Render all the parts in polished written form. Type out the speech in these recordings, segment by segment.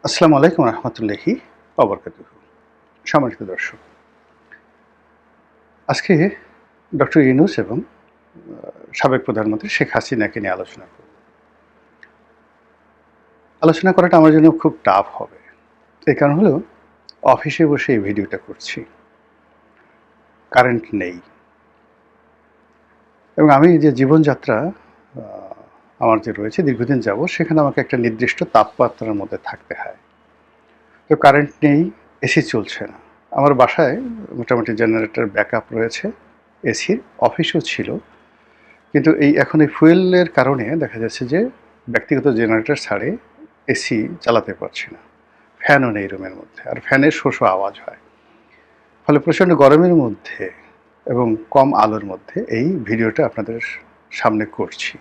আসসালামু আলাইকুম রহমতুল্লাহি ওবরকাতুহু। সম্মানিত দর্শক, আজকে ডক্টর ইউনূস এবং সাবেক প্রধানমন্ত্রী শেখ হাসিনাকে নিয়ে আলোচনা করব। আলোচনা করাটা আমার জন্য খুব টাফ হবে। এই কারণ হলো, অফিসে বসে এই ভিডিওটা করছি, কারেন্ট নেই এবং আমি যে জীবনযাত্রা আমার যে রয়েছে দীর্ঘদিন যাবৎ, সেখানে আমাকে একটা নির্দিষ্ট তাপমাত্রার মধ্যে থাকতে হয়। তো কারেন্ট নেই, এসি চলছে না। আমার বাসায় মোটামুটি জেনারেটর ব্যাকআপ রয়েছে, এসির অফিসও ছিল, কিন্তু এখন এই ফুয়েলের কারণে দেখা যাচ্ছে যে ব্যক্তিগত জেনারেটর ছাড়ে এসি চালাতে পারছি না। ফ্যানও নেই রুমের মধ্যে, আর ফ্যানের শো শো আওয়াজ হয়। ফলে প্রচণ্ড গরমের মধ্যে এবং কম আলোর মধ্যে এই ভিডিওটা আপনাদের সামনে করছি।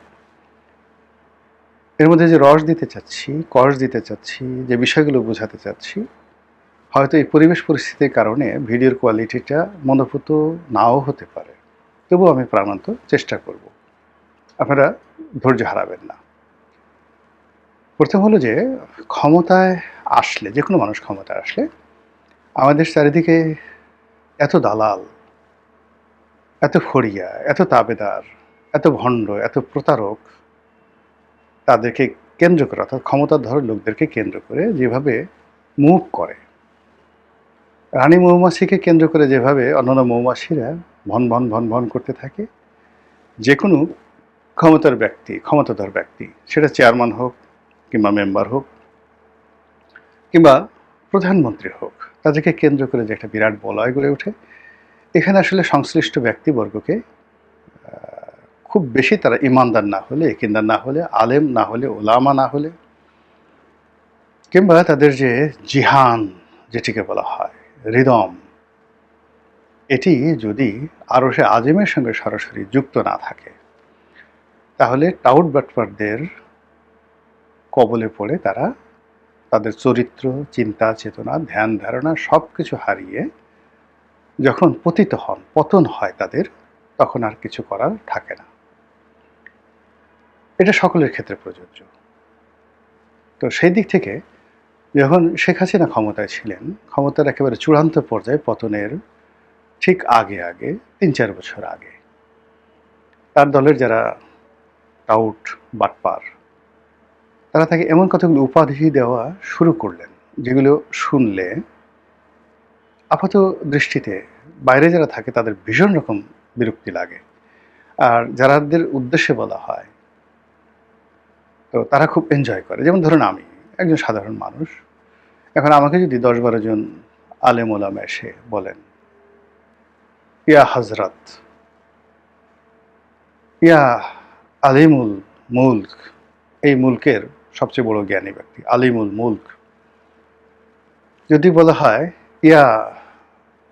এর মধ্যে যে রস দিতে চাচ্ছি, কষ দিতে চাচ্ছি, যে বিষয়গুলো বোঝাতে চাচ্ছি, হয়তো এই পরিবেশ পরিস্থিতির কারণে ভিডিওর কোয়ালিটিটা মনোভূত নাও হতে পারে। তবুও আমি প্রাণান্ত চেষ্টা করব, আপনারা ধৈর্য হারাবেন না। প্রথম হলো যে, ক্ষমতায় আসলে, যে কোনো মানুষ ক্ষমতায় আসলে আমাদের চারিদিকে এত দালাল, এত ফড়িয়া, এত তাবেদার, এত ভণ্ড, এত প্রতারক, তাদেরকে কেন্দ্র করে, অর্থাৎ ক্ষমতাধর লোকদেরকে কেন্দ্র করে যেভাবে মুভ করে, রানী মৌমাছিকে কেন্দ্র করে যেভাবে অন্যান্য মৌমাছিরা ভন ভন ভন ভন করতে থাকে, যে কোনো ক্ষমতাধর ব্যক্তি, সেটা চেয়ারম্যান হোক কিংবা মেম্বার হোক কিংবা প্রধানমন্ত্রী হোক, তাদেরকে কেন্দ্র করে যে একটা বিরাট বলয় গড়ে ওঠে। এখানে আসলে সংশ্লিষ্ট ব্যক্তিবর্গকে খুব বেশি, তারা ইমানদার না হলে, একিনদার না হলে, আলেম না হলে, ওলামা না হলে, কিংবা তাদের যে জিহান যেটিকে বলা হয়, হৃদম, এটি যদি আরশে আজিমের সঙ্গে সরাসরি যুক্ত না থাকে, তাহলে টাউট বাটপারদের কবলে পড়ে তারা তাদের চরিত্র, চিন্তা, চেতনা, ধ্যান ধারণা সব কিছু হারিয়ে যখন পতিত হন, পতন হয় তাদের, তখন আর কিছু করার থাকে না। এটা সকলের ক্ষেত্রে প্রযোজ্য। তো সেই দিক থেকে যখন শেখ হাসিনা ক্ষমতায় ছিলেন, ক্ষমতার একেবারে চূড়ান্ত পর্যায়ে পতনের ঠিক আগে ৩-৪ বছর আগে, তার দলের যারা টাউট বাটপার, তারা তাকে এমন কতগুলো উপাধি দেওয়া শুরু করলেন, যেগুলো শুনলে আপাত দৃষ্টিতে বাইরে যারা থাকে তাদের ভীষণ রকম বিরক্তি লাগে, আর যারাদের উদ্দেশ্যে বলা হয় তো তারা খুব এনজয় করে। যেমন ধরুন, আমি একজন সাধারণ মানুষ, এখন আমাকে যদি ১০-১২ জন আলেম ওলামা এসে বলেন, ইয়া হজরত, ইয়া আলিমুল মুলক, এই মুলকের সবচেয়ে বড় জ্ঞানী ব্যক্তি আলিমুল মুলক, যদি বলা হয় ইয়া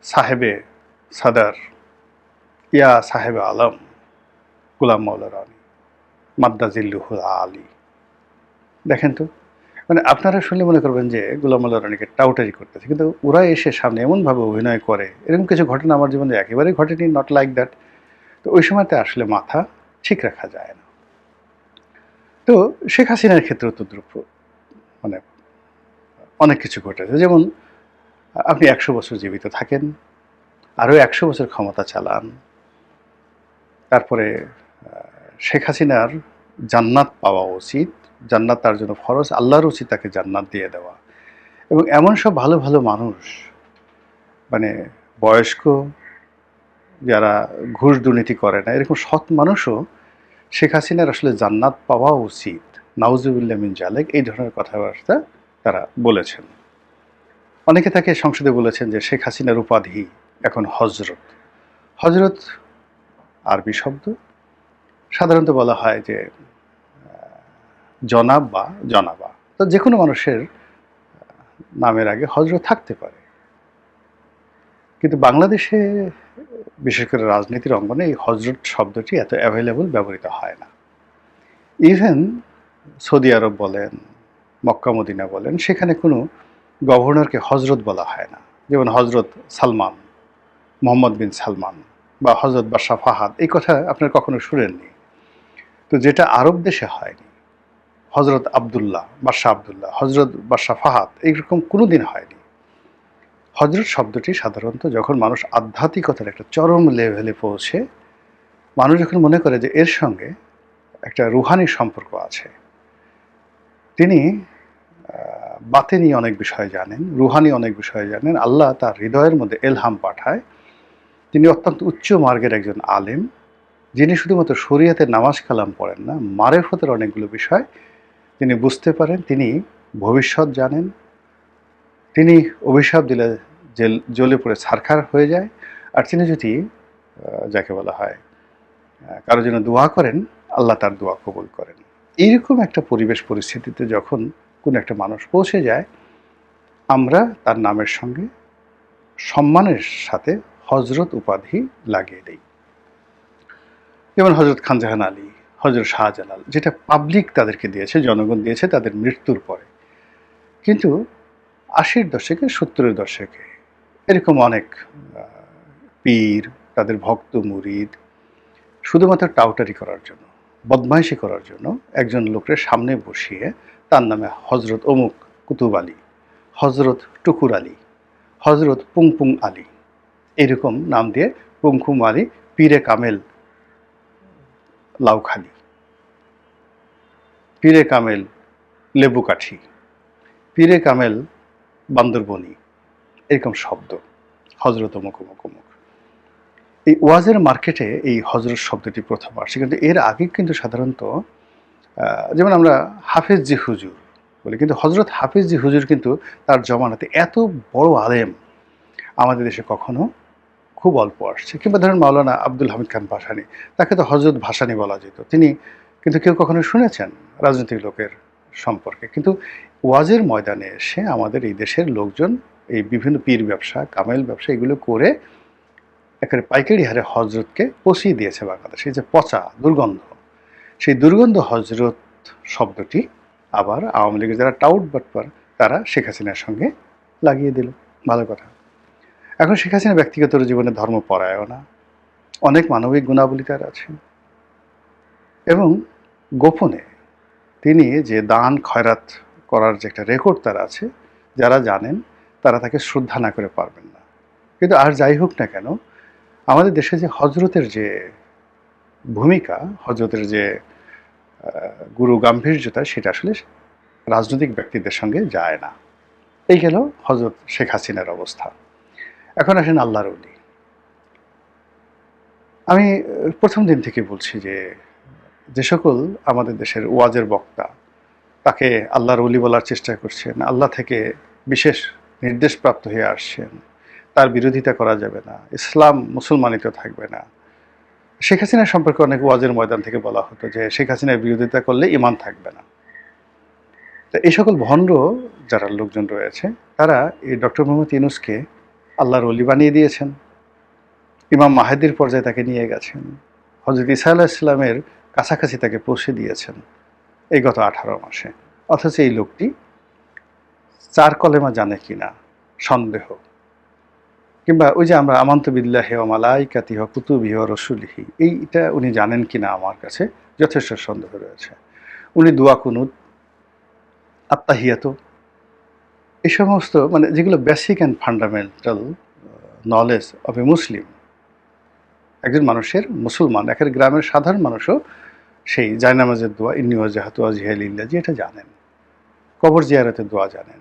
সাহেবে সাদার, ইয়া সাহেবে আলম গোলাম মৌলা রানী মাদ্দাজিল্লুহুল আলী, দেখেন তো, মানে আপনারা শুনলে মনে করবেন যে গোলাম মোল্লা রানীকে টাউটারি করতেছে, কিন্তু ওরা এসে সামনে এমনভাবে অভিনয় করে, এরকম কিছু ঘটনা আমার জীবনে একেবারেই ঘটেনি, নট লাইক দ্যাট। তো ওই সময়তে আসলে মাথা ঠিক রাখা যায় না। তো শেখ হাসিনার ক্ষেত্রেও তো মানে অনেক কিছু ঘটেছে। যেমন আপনি ১০০ বছর জীবিত থাকেন, আরও ১০০ বছর ক্ষমতা চালান, তারপরে শেখ হাসিনার জান্নাত পাওয়া উচিত, জান্নাত তার জন্য ফরজ, আল্লাহর উচিত তাকে জান্নাত দিয়ে দেওয়া। এবং এমন সব ভালো ভালো মানুষ, মানে বয়স্ক, যারা ঘুষ দুর্নীতি করে না, এরকম সৎ মানুষও শেখ হাসিনার আসলে জান্নাত পাওয়া উচিত, নাউজুবিল্লাহ মিন জালিক, এই ধরনের কথাবার্তা তারা বলেছেন। অনেকে তাকে সংসদে বলেছেন যে শেখ হাসিনার উপাধি এখন হজরত। হজরত আরবি শব্দ, সাধারণত বলা হয় যে জনাব বা জনাবা। তো যে কোনো মানুষের নামের আগে হজরত থাকতে পারে, কিন্তু বাংলাদেশে বিশেষ করে রাজনীতির অঙ্গনে এই হজরত শব্দটি এত অ্যাভেলেবল ব্যবহৃত হয় না। ইভেন সৌদি আরব বলেন, মক্কা মদিনা বলেন, সেখানে কোনো গভর্নরকে হজরত বলা হয় না। যেমন হজরত সালমান, মোহাম্মদ বিন সালমান বা হজরত বাদশাহ ফাহাদ, এই কথা আপনার কখনো শুনেননি। তো যেটা আরব দেশে হয়নি, হজরত আবদুল্লাহ, বাদশাহ আবদুল্লাহ, হজরত বাদশাহ ফাহাদ, এইরকম কোনো দিন হয়নি। হজরত শব্দটি সাধারণত যখন মানুষ আধ্যাত্মিকতার একটা চরম লেভেলে পৌঁছে, মানুষ যখন মনে করে যে এর সঙ্গে একটা রুহানি সম্পর্ক আছে, তিনি বাতেনি অনেক বিষয় জানেন, রুহানি অনেক বিষয় জানেন, আল্লাহ তার হৃদয়ের মধ্যে এলহাম পাঠায়, তিনি অত্যন্ত উচ্চ মার্গের একজন আলেম, যিনি শুধুমাত্র শরিয়াতের নামাজ কালাম পড়েন না, মারেফতের অনেকগুলো বিষয় তিনি বুঝতে পারেন, তিনি ভবিষ্যৎ জানেন, তিনি অভিশাপ দিলে জ্বলে পড়ে ছারখার হয়ে যায়, আর তিনি যদি যাকে বলা হয় কারোর জন্য দোয়া করেন, আল্লাহ তার দোয়া কবুল করেন। এইরকম একটা পরিবেশ পরিস্থিতিতে যখন কোনো একটা মানুষ পৌঁছে যায়, আমরা তার নামের সঙ্গে সম্মানের সাথে হজরত উপাধি লাগিয়ে দিই। যেমন হজরত খানজাহান আলী, হজরত শাহজালাল, যেটা পাবলিক তাদেরকে দিয়েছে, জনগণ দিয়েছে তাদের মৃত্যুর পরে। কিন্তু ৮০-র দশকে, ৭০-এর দশকে এরকম অনেক পীর, তাদের ভক্ত মুরিদ শুধুমাত্র টাউটারি করার জন্য, বদমাইশি করার জন্য একজন লোকের সামনে বসিয়ে তার নামে হজরত অমুক কুতুব আলী, হজরত টুকুর আলী, হজরত পুংপুং আলী, এরকম নাম দিয়ে পুংকুম আলী, পীরে কামেল লাউখালি, পীরে কামেল লেবুকাঠি, পীরে কামেল বান্দরবনি, এরকম শব্দ, হজরত অমুক অমুক অমুক। এই ওয়াজের মার্কেটে এই হজরত শব্দটি প্রথম আসছে, কিন্তু এর আগে কিন্তু সাধারণত যেমন আমরা হাফেজ জি হুজুর বলি, কিন্তু হজরত হাফেজ জি হুজুর কিন্তু তার জমানাতে এত বড় আলেম আমাদের দেশে কখনো খুব অল্প আসছে। কিংবা ধরেন মাওলানা আব্দুল হামিদ খান ভাসানী, তাকে তো হজরত ভাসানী বলা যেত, তিনি কিন্তু কেউ কখনো শুনেছেন রাজনৈতিক লোকের সম্পর্কে। কিন্তু ওয়াজের ময়দানে এসে আমাদের এই দেশের লোকজন এই বিভিন্ন পীর ব্যবসা, কামেল ব্যবসা এগুলো করে একেবারে পাইকারি হারে হজরতকে পচিয়ে দিয়েছে বাংলাদেশে। এই যে পচা দুর্গন্ধ, সেই দুর্গন্ধ হজরত শব্দটি আবার আওয়ামী লীগের যারা টাউট বাটপার তারা শেখ হাসিনার সঙ্গে লাগিয়ে দিল। ভালো কথা। এখন শেখ হাসিনা ব্যক্তিগত জীবনে ধর্মপরায়ণা, অনেক মানবিক গুণাবলী তার আছে, এবং গোপনে তিনি যে দান খয়রাত করার যে একটা রেকর্ড তার আছে, যারা জানেন তারা তাকে শ্রদ্ধা না করে পারবেন না। কিন্তু আর যাই হোক না কেন, আমাদের দেশে যে হজরতের যে ভূমিকা, হজরতের যে গুরু গাম্ভীর্যতা, সেটা আসলে রাজনৈতিক ব্যক্তিদের সঙ্গে যায় না। এই গেল হজরত শেখ হাসিনার অবস্থা। এখন আসেন আল্লাহর ওলি। আমি প্রথম দিন থেকে বলছি যে সকল আমাদের দেশের ওয়াজের বক্তা তাকে আল্লাহর ওলি বলার চেষ্টা করছেন, আল্লাহ থেকে বিশেষ নির্দেশপ্রাপ্ত হয়ে আসছেন, তার বিরোধিতা করা যাবে না, ইসলাম মুসলমানিত থাকবে না। শেখ হাসিনার সম্পর্কে অনেক ওয়াজের ময়দান থেকে বলা হতো যে শেখ হাসিনার বিরোধিতা করলে ঈমান থাকবে না। তো এই সকল ভণ্ড যারা লোকজন রয়েছে, তারা এই ডক্টর মোহাম্মদ ইউনূসকে আল্লাহর ওলি বানিয়ে দিয়েছেন, ইমাম মাহেদির পর্যায়ে তাকে নিয়ে গেছেন, হজরত ঈসা আলাইহিস সালামের কাছাকাছি তাকে পৌঁছে দিয়েছেন এই গত 18 মাসে। অথচ এই লোকটি 4 কলেমা জানে কিনা সন্দেহ, কিংবা ওই যে আমরা আমান্তু বিল্লাহি ওয়া মালাইকাতিহি ওয়া কুতুবিহি ওয়া রাসূলিহি, এইটা উনি জানেন কিনা আমার কাছে যথেষ্ট সন্দেহ রয়েছে। উনি দোয়া কুনুত, আত্তাহিয়াত, এই সমস্ত মানে যেগুলো basic and fundamental knowledge of a Muslim, একজন মানুষের, মুসলমান একের গ্রামের সাধারণ মানুষও সেই জায়নামাজের দোয়া, ইন্নী ওয়াজজাহতু ওয়াজহিয়া লিল্লাহি, এটা জানেন। কবর জিয়ারতের দোয়া জানেন।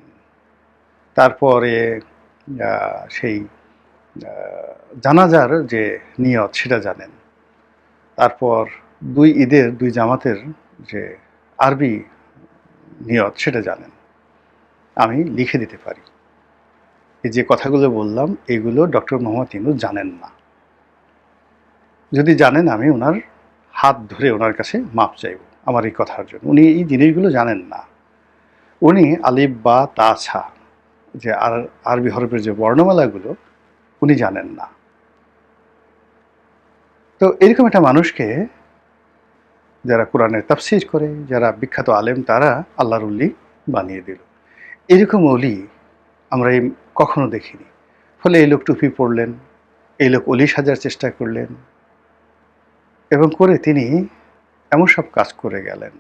তারপরে সেই জানাজার যে নিয়ত সেটা জানেন। তারপর 2 ঈদের 2 জামাতের যে আরবি নিয়ত সেটা জানেন। আমি লিখে দিতে পারি। এই যে কথাগুলো বললাম, এগুলো ডক্টর মোহাম্মদ ইউনূস জানেন না। যদি জানেন, আমি ওনার হাত ধরে ওনার কাছে মাপ চাইব আমার এই কথার জন্য। উনি এই জিনিসগুলো জানেন না। উনি আলিফ বা তা ছা, যে আরবি হরফের যে বর্ণমালাগুলো উনি জানেন না। তো এরকম একটা মানুষকে যারা কোরআনের তাফসীর করে, যারা বিখ্যাত আলেম, তারা আল্লাহর ওলি বানিয়ে দিল। এরকম ওলি আমরা কখনো দেখিনি। ফলে এই লোক টুপি পরলেন, এই লোক ওলি সাজার চেষ্টা করলেন, এবং করে তিনি এমন সব কাজ করে গেলেন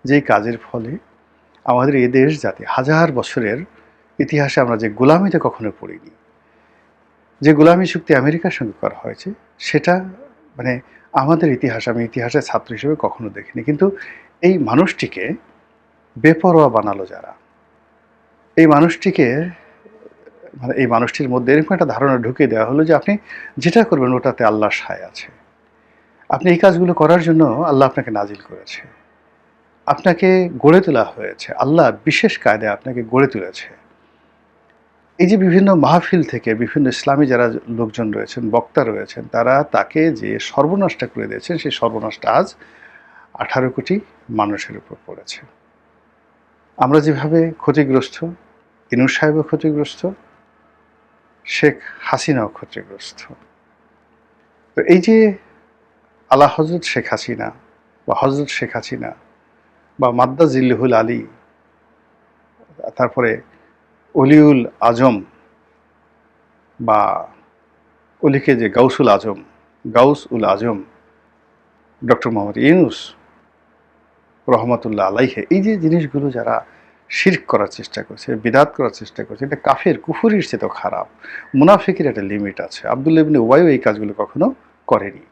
যেই কাজের ফলে আমাদের এই দেশ জাতি হাজার বছরের ইতিহাসে আমরা যে গোলামিতে কখনো পড়িনি, যে গোলামি চুক্তি আমেরিকার সঙ্গে করা হয়েছে, সেটা মানে আমাদের ইতিহাস, আমি ইতিহাসের ছাত্র হিসেবে কখনো দেখিনি। কিন্তু এই মানুষটিকে বেপরোয়া বানালো যারা, এই মানুষটিকে মানে এই মানুষটির মধ্যে এরকম একটা ধারণা ঢুকিয়ে দেওয়া হলো যে আপনি যেটা করবেন ওটাতে আল্লাহর সায় আছে, আপনি এই কাজগুলো করার জন্য আল্লাহ আপনাকে নাজিল করেছে, আপনাকে গড়ে তোলা হয়েছে, আল্লাহ বিশেষ কায়দায় আপনাকে গড়ে তুলেছে। এই যে বিভিন্ন মাহফিল থেকে বিভিন্ন ইসলামী যারা লোকজন রয়েছেন, বক্তা রয়েছেন, তারা তাকে যে সর্বনাশটা করে দিয়েছেন, সেই সর্বনাশটা আজ 18 কোটি মানুষের উপর পড়েছে। আমরা যেভাবে ক্ষতিগ্রস্ত, ইনুস সাহেবও ক্ষতিগ্রস্ত, শেখ হাসিনাও ক্ষতিগ্রস্ত। তো এই যে আলা হজরত শেখ হাসিনা বা হজরত শেখ হাসিনা বা মাদ্দা জিল্লুহুল আলী, তারপরে অলিউল আজম বা অলিকে যে গাউস উল আজম ডক্টর মোহাম্মদ ইউনুস রহমতুল্লাহ আলাইহে, এই যে জিনিসগুলো যারা শিরক করার চেষ্টা করছে, বিদাত করার চেষ্টা করছে, এটা কাফের কুফুরির চেয়ে তো খারাপ। মুনাফিকের একটা লিমিট আছে। আব্দুল্লাহ ইবনে উবাইও এই কাজগুলো কখনো করেনি।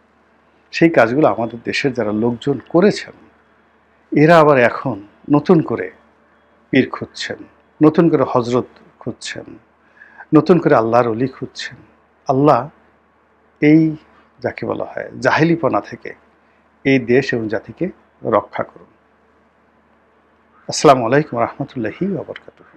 সেই কাজগুলো আমাদের দেশের যারা লোকজন করেছেন, এরা আবার এখন নতুন করে পীর খুঁজছেন, নতুন করে হজরত খুঁজছেন, নতুন করে আল্লাহর অলি খুঁজছেন। আল্লাহ এই যাকে বলা হয় জাহেলিপনা থেকে এই দেশ এবং জাতিকে রক্ষা করুন। আসসালামু আলাইকুম রহমতুল্লাহি ওয়া বারাকাতুহু।